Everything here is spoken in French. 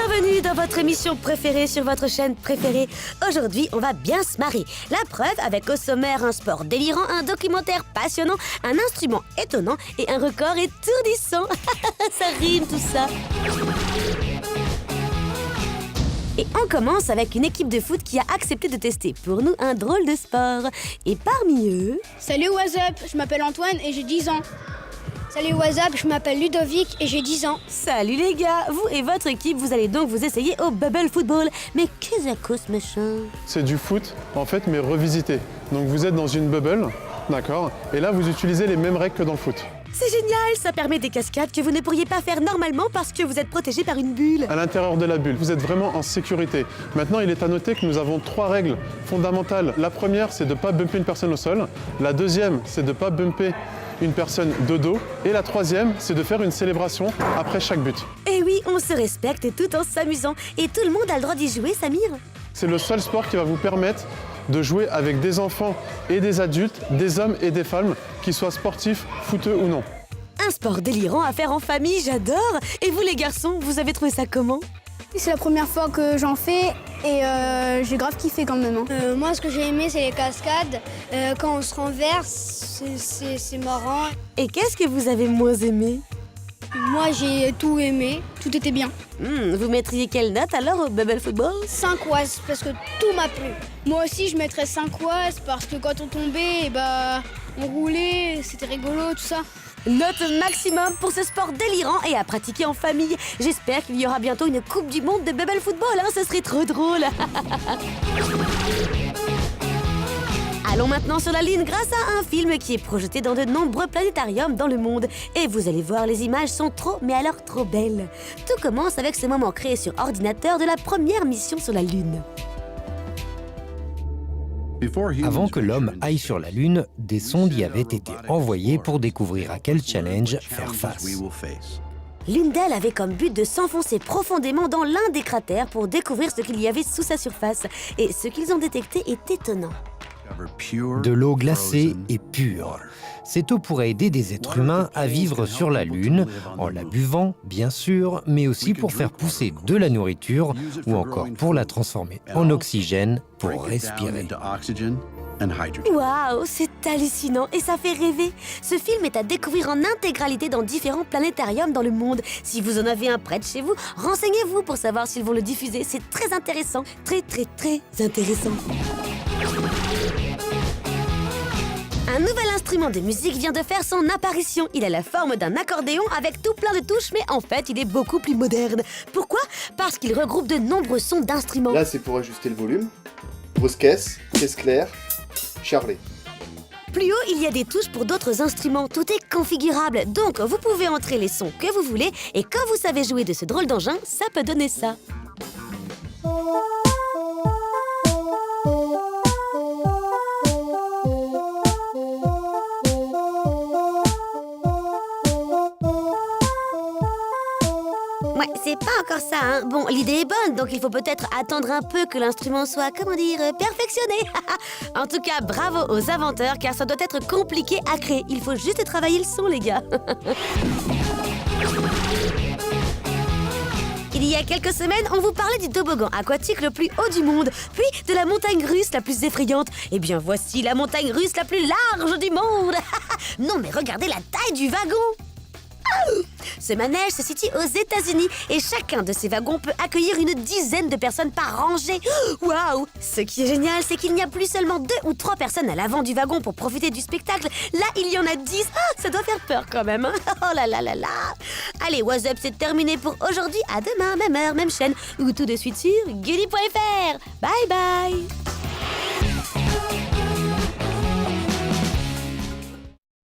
Bienvenue dans votre émission préférée sur votre chaîne préférée. Aujourd'hui, on va bien se marrer. La preuve avec au sommaire un sport délirant, un documentaire passionnant, un instrument étonnant et un record étourdissant. Ça rime tout ça. Et on commence avec une équipe de foot qui a accepté de tester pour nous un drôle de sport. Et parmi eux... Salut what's up, je m'appelle Antoine et j'ai 10 ans. Salut what's up, je m'appelle Ludovic et j'ai 10 ans. Salut les gars, vous et votre équipe, vous allez donc vous essayer au bubble football. Mais qu'est-ce que ce machin? C'est du foot, en fait, mais revisité. Donc vous êtes dans une bubble, d'accord? Et là, vous utilisez les mêmes règles que dans le foot. C'est génial, ça permet des cascades que vous ne pourriez pas faire normalement parce que vous êtes protégé par une bulle. À l'intérieur de la bulle, vous êtes vraiment en sécurité. Maintenant, il est à noter que nous avons 3 règles fondamentales. La première, c'est de ne pas bumper une personne au sol. La deuxième, c'est de ne pas bumper une personne de dos. Et la troisième, c'est de faire une célébration après chaque but. Et oui, on se respecte tout en s'amusant. Et tout le monde a le droit d'y jouer, Samir? C'est le seul sport qui va vous permettre de jouer avec des enfants et des adultes, des hommes et des femmes, qu'ils soient sportifs, footeux ou non. Un sport délirant à faire en famille, j'adore. Et vous les garçons, vous avez trouvé ça comment? C'est la première fois que j'en fais et j'ai grave kiffé quand même. Moi ce que j'ai aimé c'est les cascades. Quand on se renverse, c'est marrant. Et qu'est-ce que vous avez moins aimé? Moi j'ai tout aimé, tout était bien. Vous mettriez quelle note alors au bubble football? 5 was parce que tout m'a plu. Moi aussi je mettrais 5 was parce que quand on tombait, on roulait, c'était rigolo tout ça. Note maximum pour ce sport délirant et à pratiquer en famille. J'espère qu'il y aura bientôt une coupe du monde de bubble football, ce serait trop drôle. Allons maintenant sur la Lune grâce à un film qui est projeté dans de nombreux planétariums dans le monde. Et vous allez voir, les images sont trop, mais alors trop belles. Tout commence avec ce moment créé sur ordinateur de la première mission sur la Lune. Avant que l'homme aille sur la Lune, des sondes y avaient été envoyées pour découvrir à quel challenge faire face. L'une d'elles avait comme but de s'enfoncer profondément dans l'un des cratères pour découvrir ce qu'il y avait sous sa surface. Et ce qu'ils ont détecté est étonnant. De l'eau glacée et pure. Cette eau pourrait aider des êtres humains à vivre sur la Lune, en la buvant, bien sûr, mais aussi pour faire pousser de la nourriture ou encore pour la transformer en oxygène pour respirer. Waouh, c'est hallucinant et ça fait rêver. Ce film est à découvrir en intégralité dans différents planétariums dans le monde. Si vous en avez un près de chez vous, renseignez-vous pour savoir s'ils vont le diffuser. C'est très intéressant, très intéressant. Un nouvel instrument de musique vient de faire son apparition. Il a la forme d'un accordéon avec tout plein de touches, mais en fait, il est beaucoup plus moderne. Pourquoi? Parce qu'il regroupe de nombreux sons d'instruments. Là, c'est pour ajuster le volume. Grosse caisse claire, charlet. Plus haut, il y a des touches pour d'autres instruments. Tout est configurable, donc vous pouvez entrer les sons que vous voulez. Et quand vous savez jouer de ce drôle d'engin, ça peut donner ça. Ouais, c'est pas encore ça, Bon, l'idée est bonne, donc il faut peut-être attendre un peu que l'instrument soit, perfectionné. En tout cas, bravo aux inventeurs, car ça doit être compliqué à créer. Il faut juste travailler le son, les gars. Il y a quelques semaines, on vous parlait du toboggan aquatique le plus haut du monde, puis de la montagne russe la plus effrayante. Eh bien, voici la montagne russe la plus large du monde. Non, mais regardez la taille du wagon. Ce manège se situe aux États-Unis et chacun de ces wagons peut accueillir une dizaine de personnes par rangée. Waouh! Ce qui est génial, c'est qu'il n'y a plus seulement 2 ou 3 personnes à l'avant du wagon pour profiter du spectacle. Là, il y en a 10. Ça doit faire peur quand même. Oh là là là là! Allez, What's Up, c'est terminé pour aujourd'hui. À demain, même heure, même chaîne, ou tout de suite sur Gulli.fr. Bye bye!